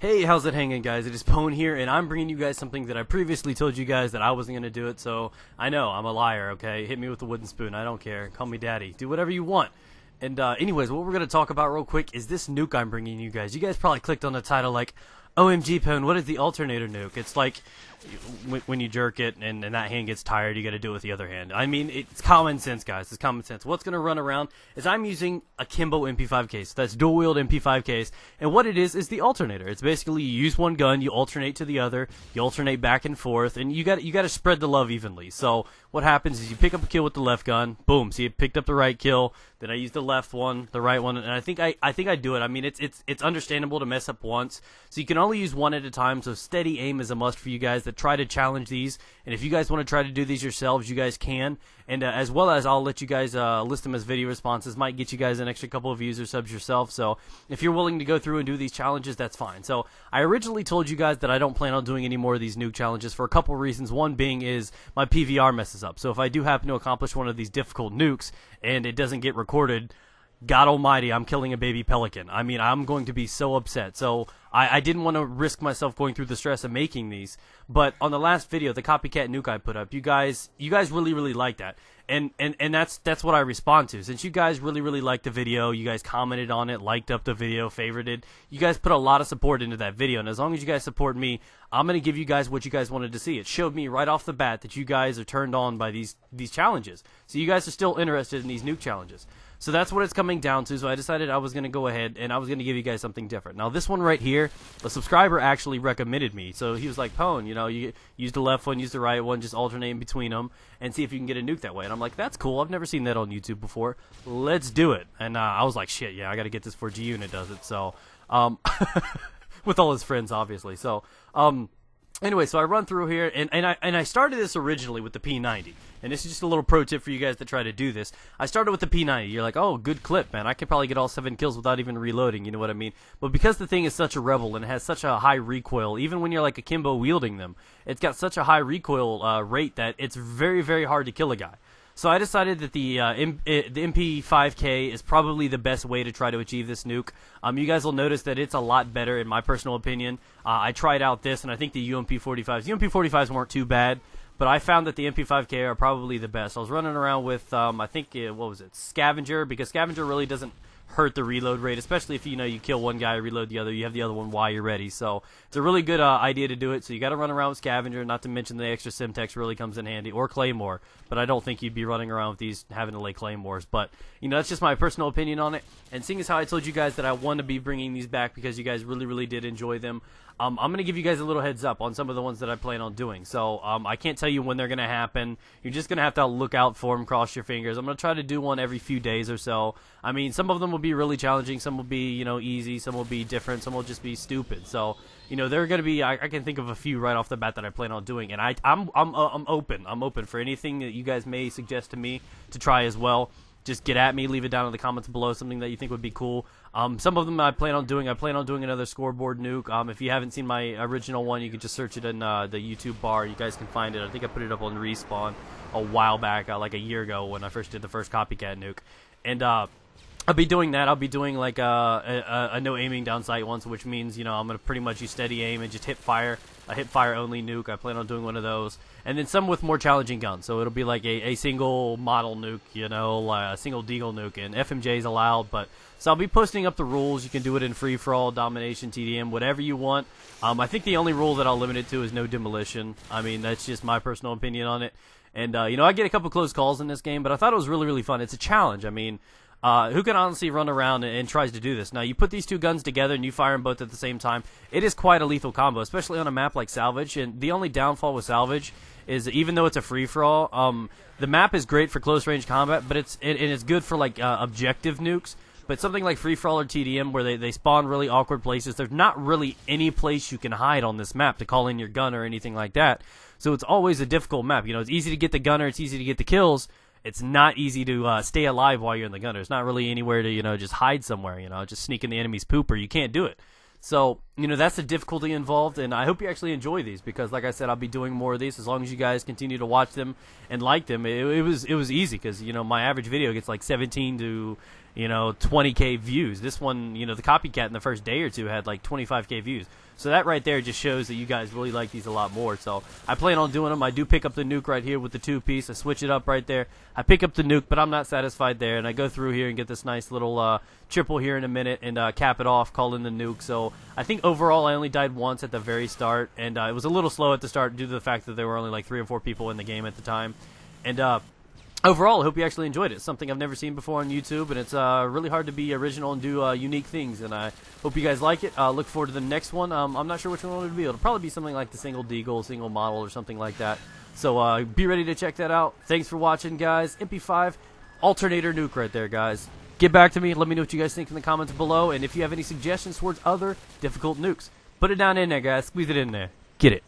Hey, how's it hanging, guys? It is Pone here, and I'm bringing you guys something that I previously told you guys that I wasn't going to do it, so I know, I'm a liar, okay? Hit me with a wooden spoon, I don't care. Call me daddy. Do whatever you want. And anyways, what we're going to talk about real quick is this nuke I'm bringing you guys. You guys probably clicked on the title like, OMG, Pone, what is the Alternator Nuke? It's like when you jerk it and that hand gets tired, you got to do it with the other hand. I mean, it's common sense, guys. It's common sense. What's going to run around is I'm using a Kimbo MP5 case. That's dual-wield MP5 case. And what it is the alternator. It's basically you use one gun, you alternate to the other, you alternate back and forth, and you got to spread the love evenly. So what happens is you pick up a kill with the left gun, boom, so you picked up the right kill, then I use the left one, the right one, and I think I do it. I mean, it's understandable to mess up once. So you can only use one at a time, so steady aim is a must for you guys that try to challenge these. And if you guys want to try to do these yourselves, you guys can. And as well as I'll let you guys list them as video responses. Might get you guys an extra couple of views or subs yourself. So if you're willing to go through and do these challenges, that's fine. So I originally told you guys that I don't plan on doing any more of these nuke challenges for a couple reasons. One being is my PVR messes up. So if I do happen to accomplish one of these difficult nukes and it doesn't get recorded, God almighty, I'm killing a baby pelican. I mean, I'm going to be so upset. So I didn't want to risk myself going through the stress of making these. But on the last video, the copycat nuke I put up, you guys really liked that. And that's what I respond to. Since you guys really liked the video, you guys commented on it, liked up the video, favorited. You guys put a lot of support into that video. And as long as you guys support me, I'm going to give you guys what you guys wanted to see. It showed me right off the bat that you guys are turned on by these challenges. So you guys are still interested in these nuke challenges. So that's what it's coming down to, so I decided I was going to go ahead and I was going to give you guys something different. Now this one right here, a subscriber actually recommended me. So he was like, Pone, you know, you use the left one, use the right one, just alternate in between them and see if you can get a nuke that way. And I'm like, that's cool, I've never seen that on YouTube before. Let's do it. And I was like, shit, yeah, I got to get this before G-Unit does it. So, with all his friends, obviously. So, anyway, so I run through here, and I started this originally with the P90. And this is just a little pro tip for you guys to try to do this. I started with the P90. You're like, oh, good clip, man. I could probably get all 7 kills without even reloading, you know what I mean? But because the thing is such a rebel and it has such a high recoil, even when you're like a Kimbo wielding them, it's got such a high recoil rate that it's very hard to kill a guy. So I decided that the MP5K is probably the best way to try to achieve this nuke. You guys will notice that it's a lot better in my personal opinion. I tried out this, and I think the UMP45s. UMP45s weren't too bad, but I found that the MP5K are probably the best. I was running around with, I think, what was it, Scavenger, because Scavenger really doesn't hurt the reload rate, especially if you kill one guy, reload the other, you have the other one while you're ready. So it's a really good idea to do it. So you got to run around with Scavenger, not to mention the extra Simtex really comes in handy, or Claymore. But I don't think you'd be running around with these having to lay Claymores. But that's just my personal opinion on it. And seeing as how I told you guys that I want to be bringing these back because you guys really did enjoy them, I'm going to give you guys a little heads up on some of the ones that I plan on doing. So I can't tell you when they're going to happen. You're just going to have to look out for them, cross your fingers. I'm going to try to do one every few days or so. I mean, some of them will be really challenging. Some will be, easy. Some will be different. Some will just be stupid. So, they're going to be, I can think of a few right off the bat that I plan on doing. And I'm open. I'm open for anything that you guys may suggest to me to try as well. Just get at me, leave it down in the comments below, something that you think would be cool. Some of them I plan on doing another scoreboard nuke. If you haven't seen my original one, you can just search it in the YouTube bar. You guys can find it. I think I put it up on Respawn a while back, like a year ago when I first did the first copycat nuke. And I'll be doing that. I'll be doing like a no aiming down sight once, which means, I'm going to pretty much use steady aim and just hip fire. A hip fire only nuke. I plan on doing one of those. And then some with more challenging guns. So it'll be like a single model nuke, a single deagle nuke. And FMJ is allowed. So I'll be posting up the rules. You can do it in free-for-all, domination, TDM, whatever you want. I think the only rule that I'll limit it to is no demolition. I mean, that's just my personal opinion on it. And, I get a couple close calls in this game, but I thought it was really fun. It's a challenge. I mean, who can honestly run around and tries to do this? Now, you put these two guns together and you fire them both at the same time. It is quite a lethal combo, especially on a map like Salvage. And the only downfall with Salvage is even though it's a free-for-all, the map is great for close-range combat, but it's good for, like, objective nukes. But something like free-for-all or TDM where they spawn really awkward places, there's not really any place you can hide on this map to call in your gun or anything like that. So it's always a difficult map. It's easy to get the gunner, it's easy to get the kills. It's not easy to stay alive while you're in the gunner. There's not really anywhere to, just hide somewhere, just sneak in the enemy's pooper. You can't do it. So you know, that's the difficulty involved, and I hope you actually enjoy these because, like I said, I'll be doing more of these as long as you guys continue to watch them and like them. It was easy because, you know, my average video gets like 17 to 20K views. This one, you know, the copycat in the first day or two had like 25K views. So that right there just shows that you guys really like these a lot more. So I plan on doing them. I do pick up the nuke right here with the 2-piece. I switch it up right there. I pick up the nuke, but I'm not satisfied there. And I go through here and get this nice little triple here in a minute and cap it off, call in the nuke. So I think overall I only died once at the very start. And it was a little slow at the start due to the fact that there were only like 3 or 4 people in the game at the time. And overall, I hope you actually enjoyed it. It's something I've never seen before on YouTube, and it's really hard to be original and do unique things, and I hope you guys like it. Look forward to the next one. I'm not sure which one it'll be. It'll probably be something like the single deagle, single model, or something like that. So be ready to check that out. Thanks for watching, guys. MP5, Alternator Nuke right there, guys. Get back to me. Let me know what you guys think in the comments below, and if you have any suggestions towards other difficult nukes, put it down in there, guys. Squeeze it in there. Get it.